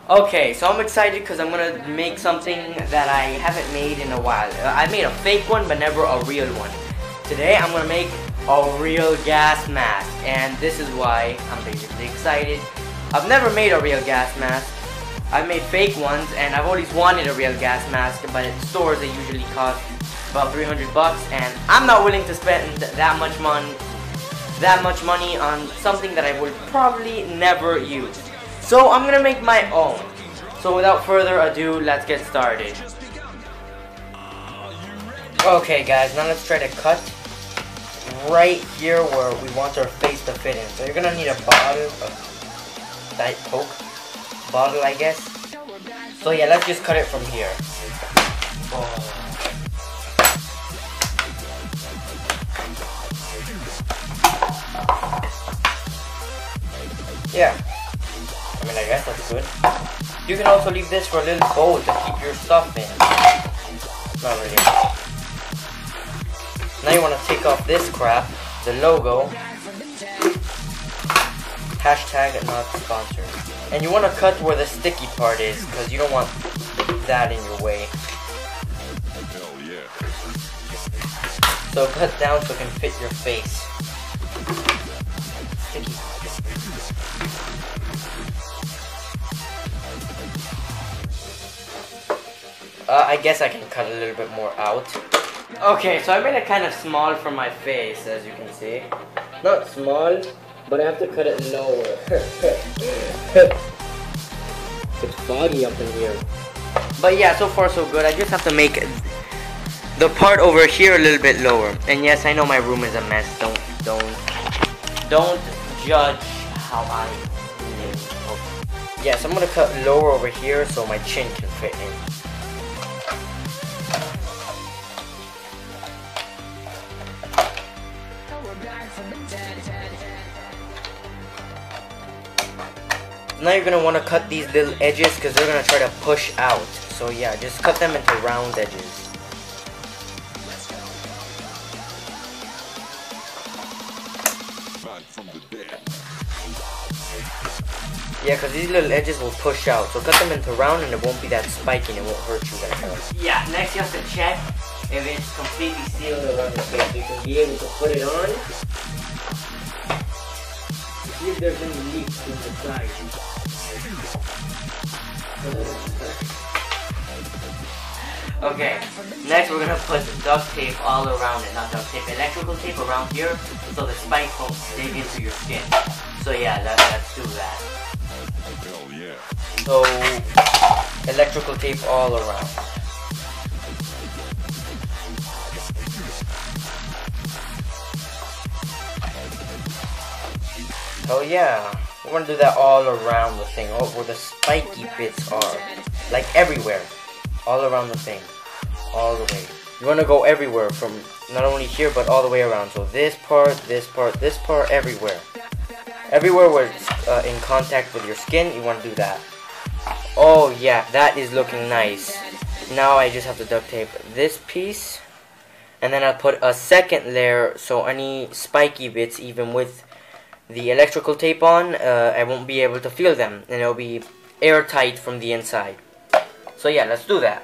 Okay, so I'm excited because I'm gonna make something that I haven't made in a while. I made a fake one, but never a real one. Today, I'm gonna make a real gas mask, and this is why I'm basically excited. I've never made a real gas mask. I've made fake ones, and I've always wanted a real gas mask, but at stores they usually cost about 300 bucks, and I'm not willing to spend that much money on something that I would probably never use. So I'm gonna make my own. So without further ado, let's get started. Okay guys, now let's try to cut right here where we want our face to fit in. So you're gonna need a bottle of Diet Coke. Bottle, I guess. So yeah, let's just cut it from here. Oh. Yeah. I mean, I guess that's good. You can also leave this for a little bowl to keep your stuff in. Not really. Now you want to take off this crap, the logo, hashtag not sponsored. And you want to cut where the sticky part is, because you don't want that in your way. So cut down so it can fit your face. Sticky. I guess I can cut a little bit more out. Okay, so I made it kind of small for my face, as you can see. Not small, but I have to cut it lower. It's foggy up in here. But yeah, so far so good. I just have to make the part over here a little bit lower. And yes, I know my room is a mess. Don't judge how I live. Yes, I'm gonna cut lower over here so my chin can fit in. Now you're going to want to cut these little edges because they're going to try to push out. So yeah, just cut them into round edges. Yeah, because these little edges will push out. So cut them into round and it won't be that spiky and it won't hurt you that much. Yeah, next you have to check if it's completely sealed around the face. You can be able to put it on. See if there's any leaks in the side. Okay, next we're gonna put duct tape all around it. Not duct tape, electrical tape around here so the spike won't dig into your skin. So yeah, let's do that. Hell yeah. So, electrical tape all around. Oh yeah, we're gonna do that all around the thing, where the spiky bits are. Like everywhere. All around the thing. All the way. You wanna go everywhere, from not only here, but all the way around. So this part, everywhere. Everywhere where it's in contact with your skin, you wanna do that. Oh yeah, that is looking nice. Now I just have to duct tape this piece. And then I'll put a second layer, so any spiky bits, even with the electrical tape on, I won't be able to feel them, and it'll be airtight from the inside. So yeah, let's do that.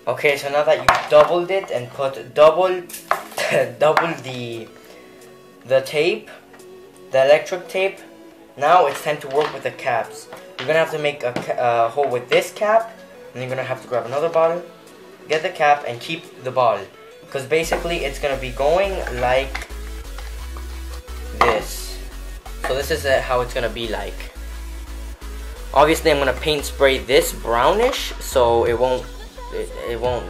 Okay, so now that you've doubled it and put double the tape, the electric tape, now it's time to work with the caps. You're gonna have to make a hole with this cap, and you're gonna have to grab another bottle, get the cap, and keep the bottle, because basically it's gonna be going like this. So this is how it's gonna be like. Obviously I'm gonna paint spray this brownish so it won't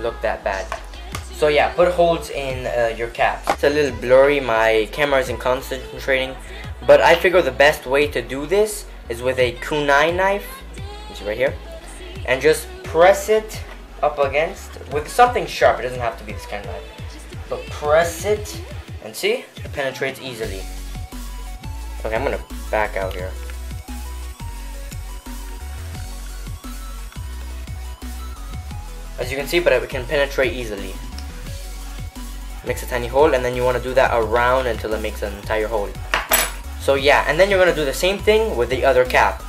look that bad. So yeah, put holes in your cap. It's a little blurry, my camera isn't concentrating, but I figure the best way to do this is with a kunai knife, which is right here, and just press it up against with something sharp. It doesn't have to be this kind of knife, but press it and see, it penetrates easily. Okay, I'm gonna back out here. As you can see, but it can penetrate easily. Makes a tiny hole, and then you want to do that around until it makes an entire hole. So yeah, and then you're going to do the same thing with the other cap.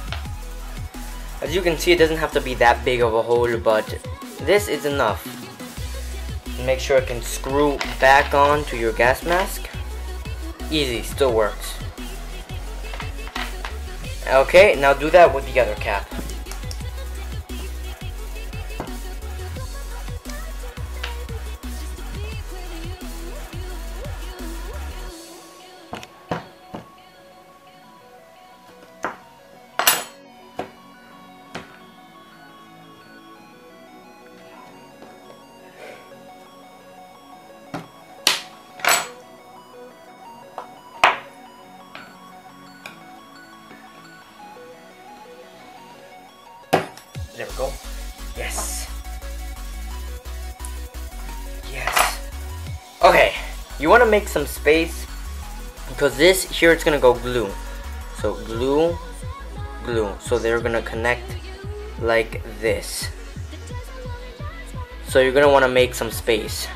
As you can see, it doesn't have to be that big of a hole, but this is enough. Make sure it can screw back on to your gas mask. Easy, still works. Okay, now do that with the other cap. There we go. Yes. Yes. Okay. You want to make some space because this here it's gonna go glue. So glue, glue. So they're gonna connect like this. So you're gonna want to make some space.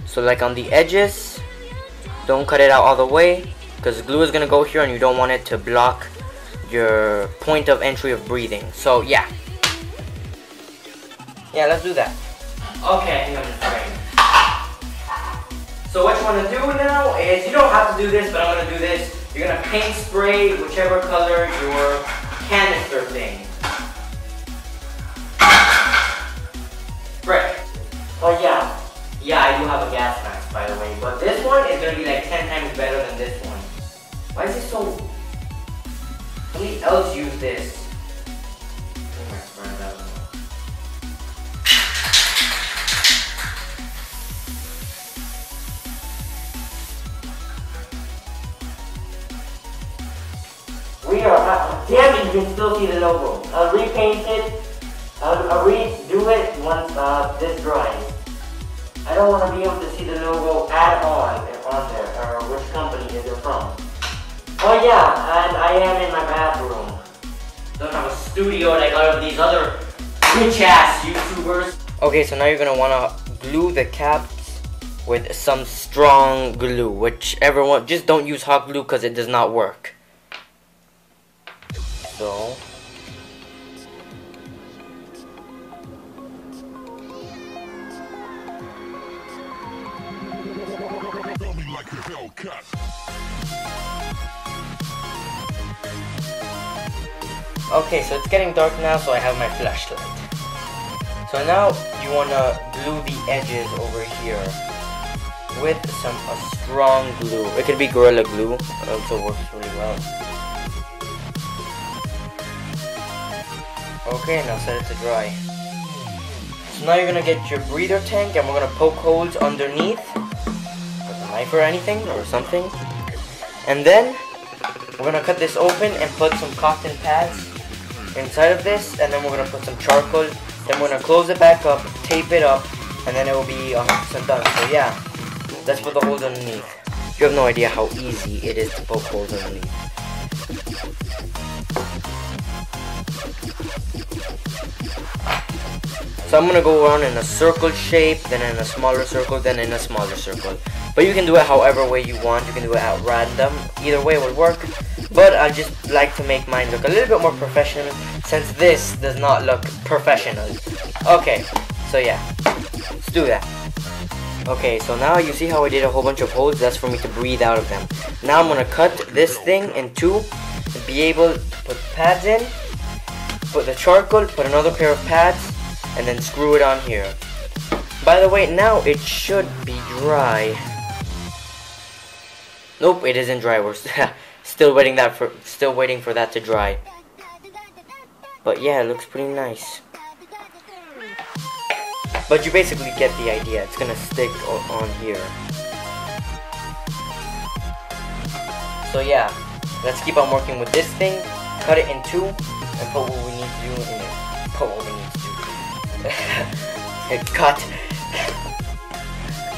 So like on the edges, don't cut it out all the way because glue is gonna go here and you don't want it to block your point of entry of breathing. So yeah, let's do that. Okay, I think I'm in frame. So what you want to do now is, you don't have to do this, but I'm going to do this. You're going to paint spray whichever color your canister thing. Brick. Oh yeah, I do have a gas mask by the way, but this one is going to be like 10 times better than this one. Why is it so... Somebody else use this. Oh my friend, I don't know. We are damn it, you can still see the logo. I'll repaint it. I'll redo it once this dries. I don't want to be able to see the logo at all on there, or which company is it from. Oh yeah, and I am in my bathroom. Don't have a studio like all of these other rich-ass YouTubers. Okay, so now you're gonna wanna glue the caps with some strong glue, whichever one. Just don't use hot glue because it does not work. So. Okay, so it's getting dark now, so I have my flashlight. So now you want to glue the edges over here with some strong glue. It could be Gorilla Glue, it also works really well. Okay, now set it to dry. So now you're going to get your breather tank and we're going to poke holes underneath with a knife or anything or something. And then we're going to cut this open and put some cotton pads inside of this, and then we're going to put some charcoal, then we're going to close it back up, tape it up, and then it will be 100% done. So yeah, let's put the holes underneath. You have no idea how easy it is to poke holes underneath. So I'm going to go around in a circle shape, then in a smaller circle, then in a smaller circle. But you can do it however way you want. You can do it at random. Either way would work. But I just like to make mine look a little bit more professional, since this does not look professional. Okay, so yeah, let's do that. Okay, so now you see how I did a whole bunch of holes? That's for me to breathe out of them. Now I'm going to cut this thing in two to be able to put pads in, put the charcoal, put another pair of pads, and then screw it on here. By the way, now it should be dry. Nope, it isn't dry. We're still waiting for that to dry. But yeah, it looks pretty nice. But you basically get the idea. It's gonna stick on here. So yeah, let's keep on working with this thing. Cut it in two and put what we need to do in it. Put what we need to do. Cut.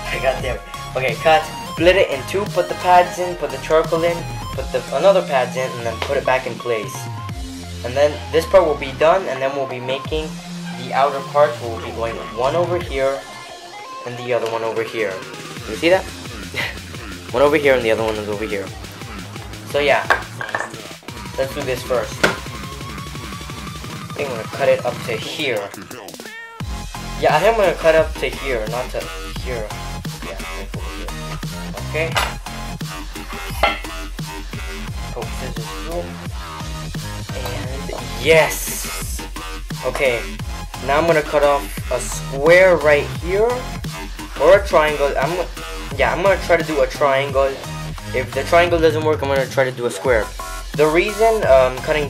I got there. Okay, cut. Split it in two. Put the pads in. Put the charcoal in. Put the another pads in, and then put it back in place. And then this part will be done, and then we'll be making the outer parts. We'll be going one over here and the other one over here. You see that? One over here and the other one is over here. So yeah, let's do this first. think I'm gonna cut it up to here. Yeah, I think I'm gonna cut up to here, not to here. Yeah, like over here. Okay. Poke scissors through. And yes! Okay. Now I'm gonna cut off a square right here. Or a triangle. I'm gonna try to do a triangle. If the triangle doesn't work, I'm gonna try to do a square. The reason cutting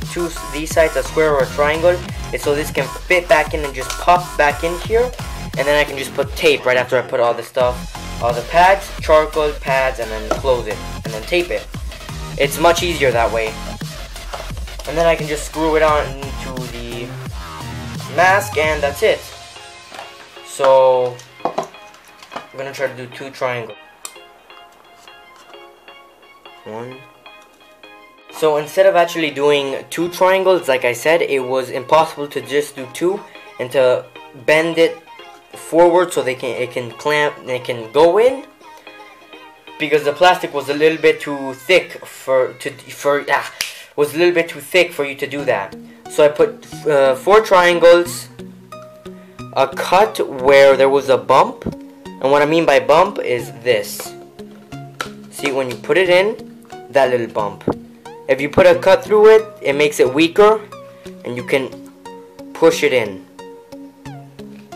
these sides a square or a triangle is so this can fit back in and just pop back in here, and then I can just put tape right after I put all the stuff, all the pads, charcoal pads, and then close it and then tape it. It's much easier that way. And then I can just screw it on into the mask, and that's it. So I'm gonna try to do 2 triangles. 1. So instead of actually doing 2 triangles, like I said, it was impossible to just do 2 and to bend it forward so it can clamp, it can go in, because the plastic was a little bit too thick was a little bit too thick for you to do that. So I put 4 triangles, a cut where there was a bump, and what I mean by bump is this. See, when you put it in, that little bump. If you put a cut through it, it makes it weaker, and you can push it in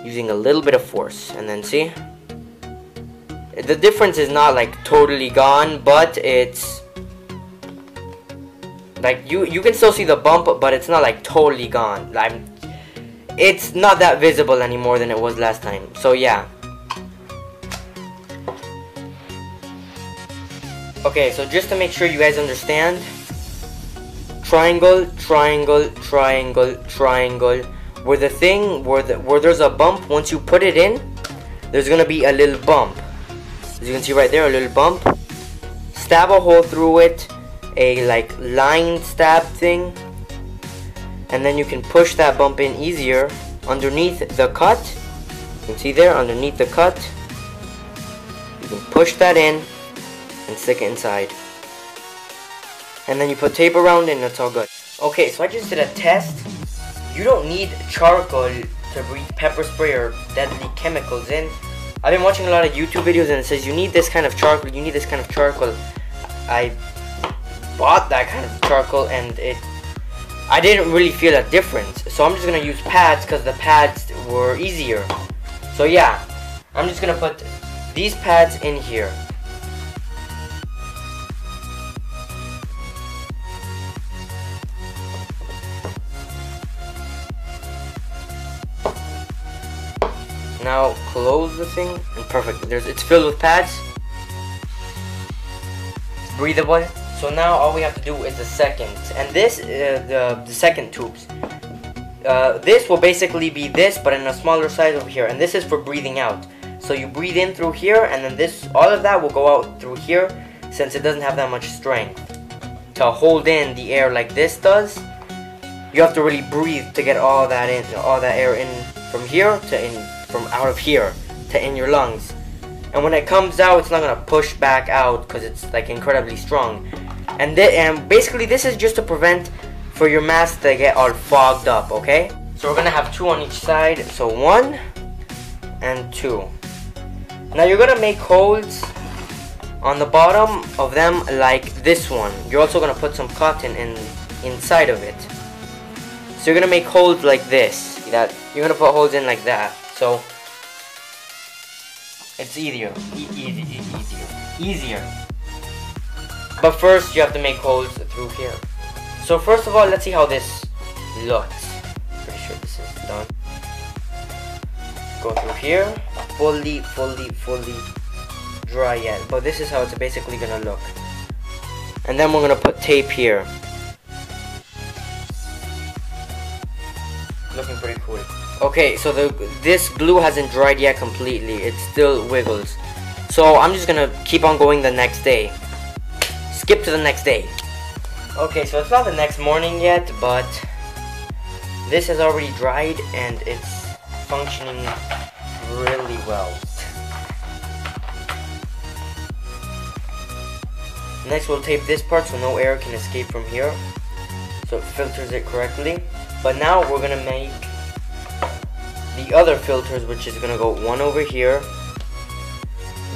using a little bit of force. And then see, the difference is not like totally gone, but it's like you can still see the bump, but it's not like totally gone. It's not that visible anymore than it was last time. So yeah. Okay, so just to make sure you guys understand, triangle, triangle, triangle, triangle. Where there's a bump, once you put it in, there's gonna be a little bump. As you can see right there, a little bump. Stab a hole through it, a like line stab thing, and then you can push that bump in easier underneath the cut. You can see there, underneath the cut, you can push that in and stick it inside. And then you put tape around it and it's all good. Okay, so I just did a test. You don't need charcoal to breathe pepper spray or deadly chemicals in. I've been watching a lot of YouTube videos and it says you need this kind of charcoal, you need this kind of charcoal. I bought that kind of charcoal and I didn't really feel a difference. So I'm just gonna use pads because the pads were easier. So yeah, I'm just gonna put these pads in here. Now close the thing and perfect. It's filled with pads. It's breathable. So now all we have to do is the second, and this the second tubes. This will basically be this, but in a smaller size over here, and this is for breathing out. So you breathe in through here, and then all of that will go out through here, since it doesn't have that much strength to hold in the air like this does. You have to really breathe to get all that air in from here to from out of here to in your lungs. And when it comes out, it's not gonna push back out because it's like incredibly strong. And basically this is just to prevent for your mask to get all fogged up, okay? So we're gonna have 2 on each side, so 1 and 2. Now you're gonna make holes on the bottom of them like this one. You're also gonna put some cotton inside of it. So you're gonna make holes like this. You're gonna put holes in like that. So it's easier. Easier. But first you have to make holes through here. So first of all, let's see how this looks. Pretty sure this is done. Go through here. Fully dry yet. But this is how it's basically gonna look. And then we're gonna put tape here. Looking pretty cool. Okay, so this glue hasn't dried yet completely. It still wiggles. So I'm just gonna keep on going the next day. Skip to the next day. Okay, so it's not the next morning yet, but this has already dried and it's functioning really well. Next we'll tape this part so no air can escape from here, so it filters it correctly. But now we're gonna make the other filters, which is gonna go one over here,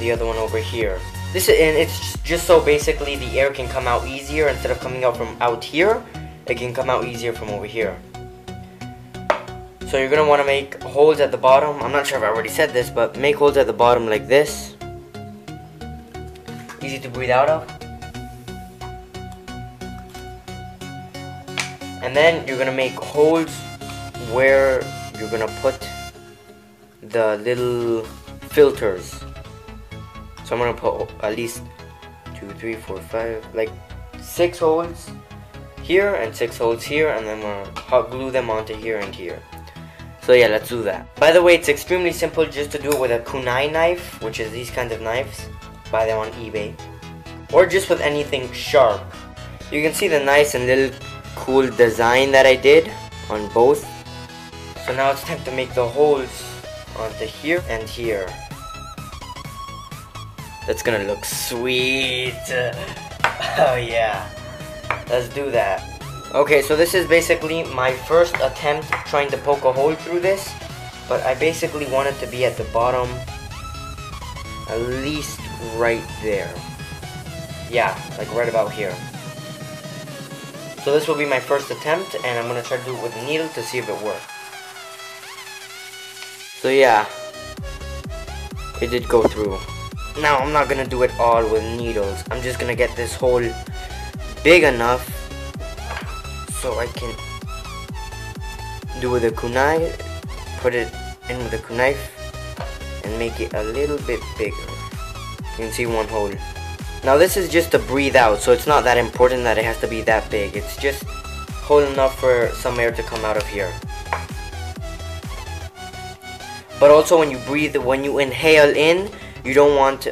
the other one over here. And it's just so basically the air can come out easier. Instead of coming out from out here, it can come out easier from over here. So you're gonna wanna make holes at the bottom. I'm not sure if I already said this, but make holes at the bottom like this. Easy to breathe out of. And then you're gonna make holes where you're gonna put the little filters. So I'm gonna put at least 2, 3, 4, 5, like 6 holes here and 6 holes here, and then I'm gonna hot glue them onto here and here. So yeah, let's do that. By the way, it's extremely simple just to do it with a kunai knife, which is these kinds of knives. Buy them on eBay. Or just with anything sharp. You can see the nice and little cool design that I did on both. So now it's time to make the holes onto here and here. That's gonna look sweet. Oh yeah, let's do that. Okay, so this is basically my first attempt trying to poke a hole through this, but I basically want it to be at the bottom, at least right there. Yeah, like right about here. So this will be my first attempt, and I'm gonna try to do it with a needle to see if it works. So yeah, it did go through. Now I'm not gonna do it all with needles. I'm just gonna get this hole big enough so I can do with a kunai, put it in with a kunai and make it a little bit bigger. You can see one hole. Now this is just to breathe out, so it's not that important that it has to be that big. It's just hole enough for some air to come out of here. But also when you breathe, when you inhale in, you don't want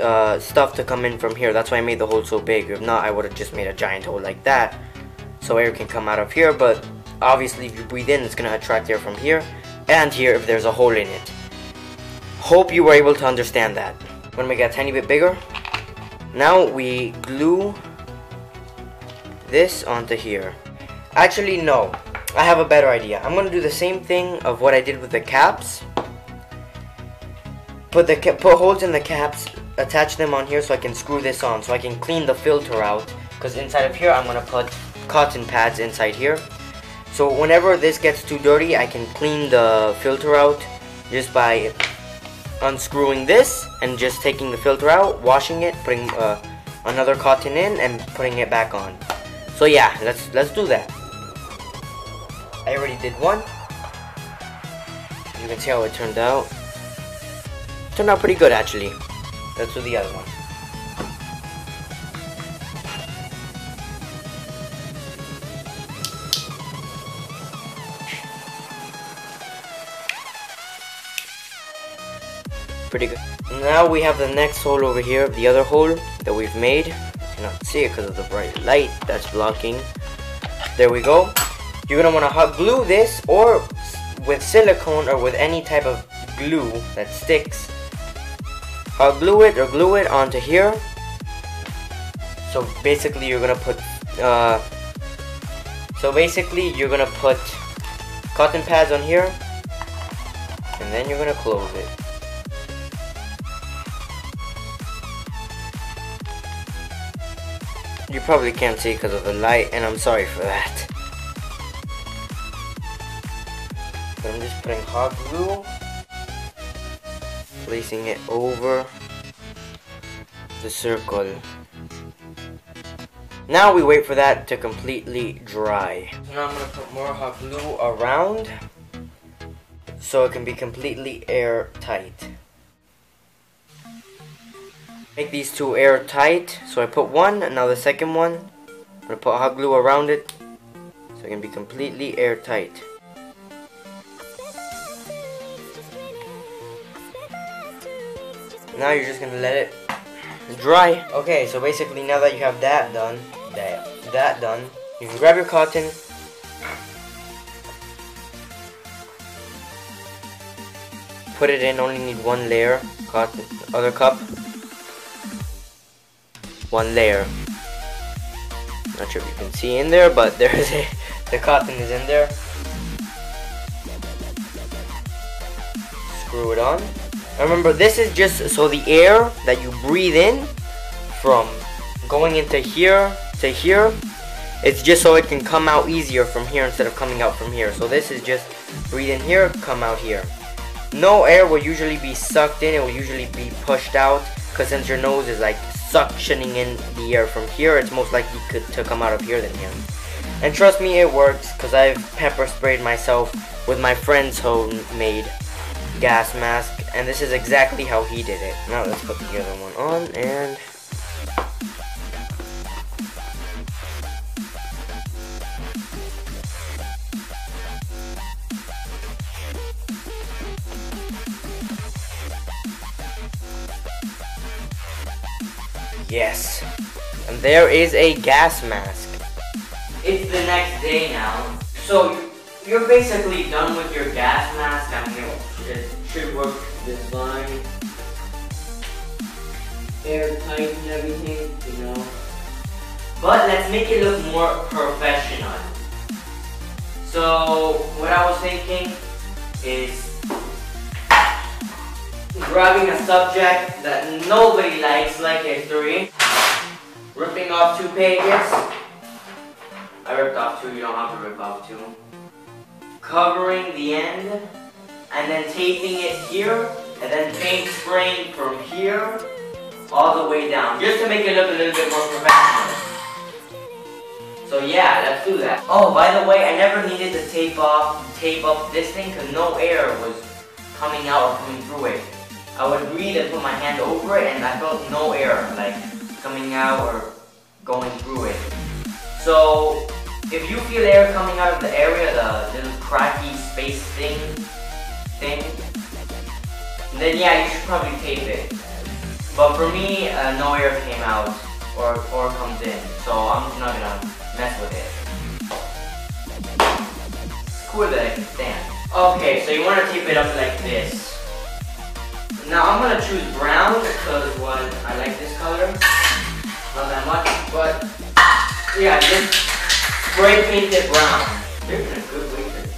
stuff to come in from here. That's why I made the hole so big. If not, I would have just made a giant hole like that, so air can come out of here. But obviously if you breathe in, it's going to attract air from here and here if there's a hole in it. Hope you were able to understand that. I'm going to make it a tiny bit bigger. Now we glue this onto here. Actually no, I have a better idea. I'm going to do the same thing of what I did with the caps. Put holes in the caps, attach them on here so I can screw this on, so I can clean the filter out, because inside of here I'm going to put cotton pads inside here. So whenever this gets too dirty, I can clean the filter out just by unscrewing this and just taking the filter out, washing it, putting another cotton in and putting it back on. So yeah, let's do that. I already did one. You can see how it turned out. Turned out pretty good actually. Let's do the other one. Pretty good. Now we have the next hole over here, the other hole that we've made. You cannot see it because of the bright light that's blocking. There we go. You're gonna want to hot glue this, or with silicone or with any type of glue that sticks. Hot glue it or glue it onto here. So basically you're gonna put cotton pads on here, and then you're gonna close it. You probably can't see because of the light, and I'm sorry for that. But I'm just putting hot glue, placing it over the circle. Now we wait for that to completely dry. So now I'm going to put more hot glue around so it can be completely airtight. Make these two airtight. So I put one, and now the second one, I'm going to put hot glue around it so it can be completely airtight. Now you're just going to let it dry. Okay, so basically now that you have that done, you can grab your cotton, put it in, only need one layer, cotton, other cup, one layer. Not sure if you can see in there, but there's the cotton is in there. screw it on. Remember, this is just so the air that you breathe in from going into here to here, it's just so it can come out easier from here instead of coming out from here. So this is just breathe in here, come out here. No air will usually be sucked in, it will usually be pushed out, because since your nose is like suctioning in the air from here, it's most likely to come out of here than here. And trust me, it works, because I've pepper sprayed myself with my friend's homemade gas mask, and this is exactly how he did it. Now let's put the other one on, and yes, and there is a gas mask. It's the next day now, so you're basically done with your gas mask. I mean, it should work this fine, airtight and everything, you know. But let's make it look more professional. So what I was thinking is grabbing a subject that nobody likes, like history, ripping off 2 pages. I ripped off 2, you don't have to rip off 2. Covering the end, and then taping it here, and then paint spraying from here all the way down, just to make it look a little bit more professional. So yeah, let's do that. Oh, by the way, I never needed to tape up this thing because no air was coming out or coming through it. I would breathe and put my hand over it, and I felt no air like coming out or going through it. So if you feel air coming out of the area, the little cracky space thing, then yeah, you should probably tape it. But for me, no air came out or comes in, so I'm just not gonna mess with it. It's cool that I can stand. Okay, so you want to tape it up like this. Now I'm gonna choose brown because I like this color. Not that much, but yeah, just spray paint it brown. You're in a good way for it.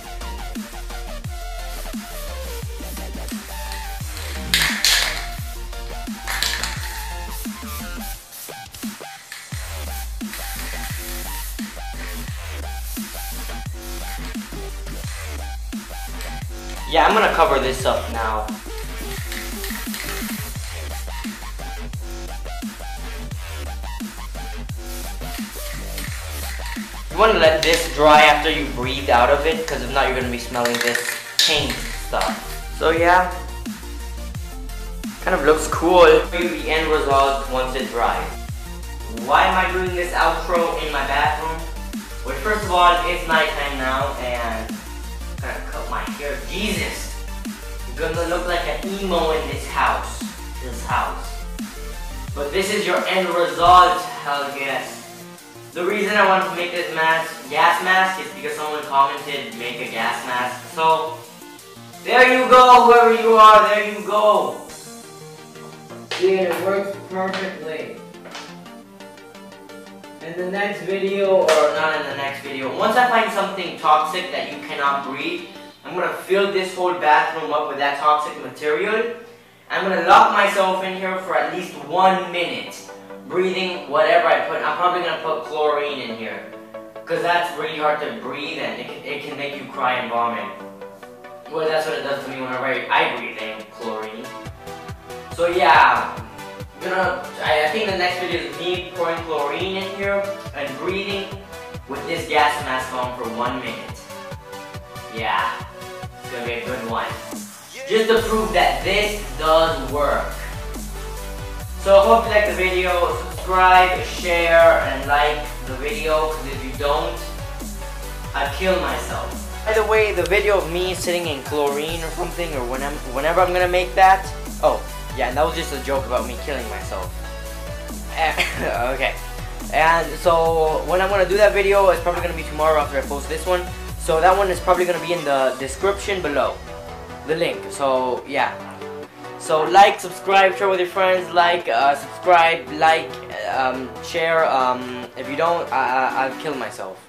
Yeah, I'm gonna cover this up now. You want to let this dry after you breathe out of it, because if not you're going to be smelling this paint stuff. So yeah, kind of looks cool. The end result once it dries. Why am I doing this outro in my bathroom? Well, first of all, it's nighttime now, and I'm gonna cut my hair. Jesus! I'm gonna look like an emo in this house. But this is your end result, hell yes. The reason I wanted to make this gas mask is because someone commented make a gas mask. So there you go, whoever you are, there you go. See, it works perfectly. In the next video, or not in the next video, once I find something toxic that you cannot breathe, I'm gonna fill this whole bathroom up with that toxic material. I'm gonna lock myself in here for at least 1 minute. Breathing whatever I put. I'm probably gonna put chlorine in here, because that's really hard to breathe and it can make you cry and vomit. Well, that's what it does to me whenever I breathe in chlorine. So yeah, I think the next video is me pouring chlorine in here and breathing with this gas mask on for 1 minute. Yeah, it's gonna be a good one. Just to prove that this does work. So I hope you like the video. Subscribe, share, and like the video, because if you don't, I'd kill myself. By the way, the video of me sitting in chlorine or something, or whenever I'm gonna make that. Oh, yeah, that was just a joke about me killing myself. Okay. And so when I'm gonna do that video, it's probably gonna be tomorrow after I post this one. So that one is probably gonna be in the description below, the link. So yeah. So like, subscribe, share with your friends, subscribe, share. If you don't, I'll kill myself.